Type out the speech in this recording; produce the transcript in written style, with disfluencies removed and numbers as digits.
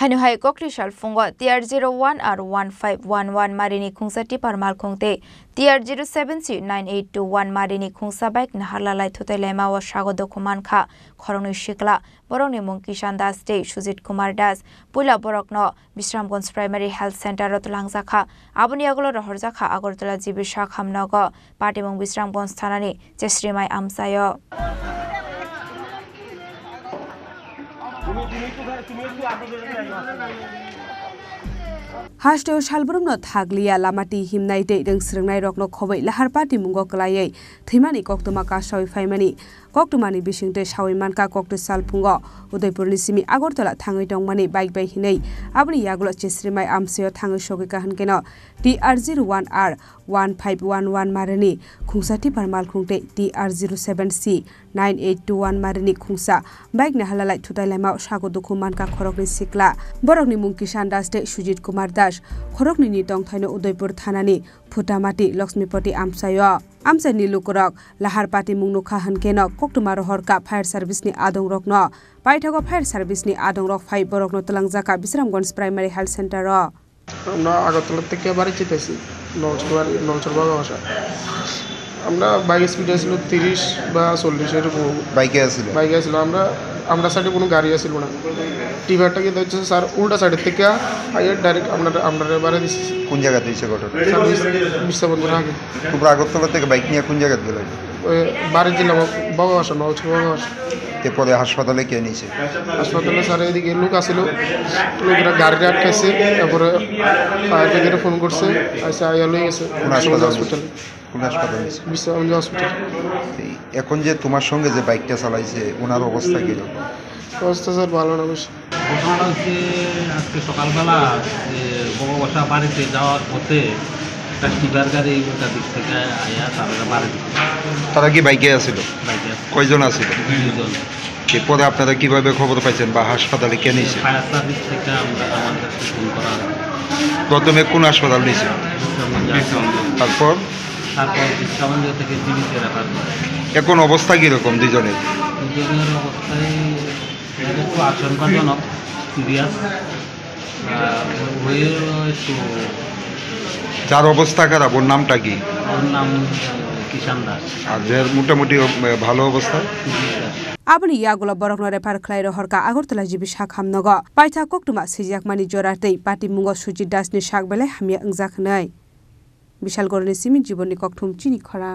Hanuhai Kokrisal Fungo TR01 R 1511 Marini Khungsa Tipar Malkhungte TR07C 9821 Marini Khungsa Bike Nahalalai Thutelema wa Shagodo Kumanka Khoronu Shikla Boroni Munkishan Das Day Sujit Kumar Das Pula Borokno Bisramganj Primary Health Center Rotulangzakha Abuniagolo Rohorzakha Agortala Jibisha Khamnago Patimung Bisramganj Thanani Chesrimai Amsayo Hashtag Shalbrumno Thaglia Lamati Himnaite Sringnai Rokno Khobei Laharpati Mungo Kalai Thimani Koktumaka Shawi Faimani Koktumani Bishingte Shawi Manka Koktu Salpungo Udaipurni Simi Agortala Thangai Dongmani Bike by Hinei Abni Yaglo Chesrimai Amseo Thangai Shogika Hankeno TR01R 1511 Marini Khungsa Tipar Malkhungte TR07C 9821 Marini Khungsa Bike Nahalalai Thutailema Shagoduku Manka Khorokni Sikla Borokni Munkishan Daste Sujit Kumar Das Khorokni ni Tongthaino Udaipur Thanani Phutamati Lakshmipati Amsayo Amsani Lukurok Laharpati Mungnuka Hankeno Koktumar Horka Fire Service ni Adong Rokno Paithago Fire Service ni Adong Rok 5 Borokno Talangjaka Bisramganj Primary Health Center ro আমরা আগরতলা থেকে বাড়ি যেতেছি নলছড়বাগ ভাষা আমরা bike speed ছিল 30 বা 40 এরকম বাইকে আসছিল আমরা সাইডে কোনো গাড়ি আসছিল না টিভারটা কি হচ্ছে স্যার উল্টা সাইড থেকে আইয়া ডাইরেক্ট আমরা বাড়ি দিছি কোন জায়গা দিছে ঘটনা বিশ্ববন্ধুর আগে তোমরা আগরতলা থেকে বাইক নিয়ে কোন জায়গা গেলে বাড়ি জেলা বগবাসা নলছড়বাগ ভাষা এরপরে হাসপাতালে কে নিয়েছে হাসপাতালে স্যার এদিকে লোক আসছিল লোকরা গাড়িটা আটকাইছে তারপরে ফায়ার ব্রিগেডে ফোন করছে আইসা আইয়া লই গেছে হসপিটালে বিশ্ববন্ধু হসপিটাল এখন যে তোমার সঙ্গে যে বাইকটা চালাইছে ওনার অবস্থা কিরকম অবস্থা স্যার ভালো না বেশি ঘটনাটা হচ্ছে আজকে সকালবেলা বগবাসা বাড়িতে যাওয়ার পথে একটা টিভার গাড়ি ওটা দিক থেকে আয়া তারা মারা দিচ্ছে তারা কি বাইকে আসছিল কয়জন আসছিল 2 জন এরপরে আপনারা কিভাবে খবর পাইছেন বা হাসপাতালে কে নিয়েছে ফায়ার সার্ভিস থেকে আমরা আমার কাছে ফোন করা প্রথমে কোন হাসপাতাল নিয়েছে তারপর বিশ্ববন্ধু থেকে জীবিত রাখার এখন অবস্থা কিরকম দুজনের অবস্থায় একটু আশঙ্কাজনক সিরিয়াস হয়ে একটু যার অবস্থা খারাপ ওর নামটা কি ওর নাম কিষান দাস আর যার মোটামুটি ভালো অবস্থা Abni Yagola Borokno Repar Klairo Horka Agortala Jibisha Khamnogo Paitha Koktuma Sijakmani Joratei Pati Mungo Sujit Das ni Shakbele Hamia Ngjakhnai Bishal Gorni Simi Jiboni Kokthum Chini Khora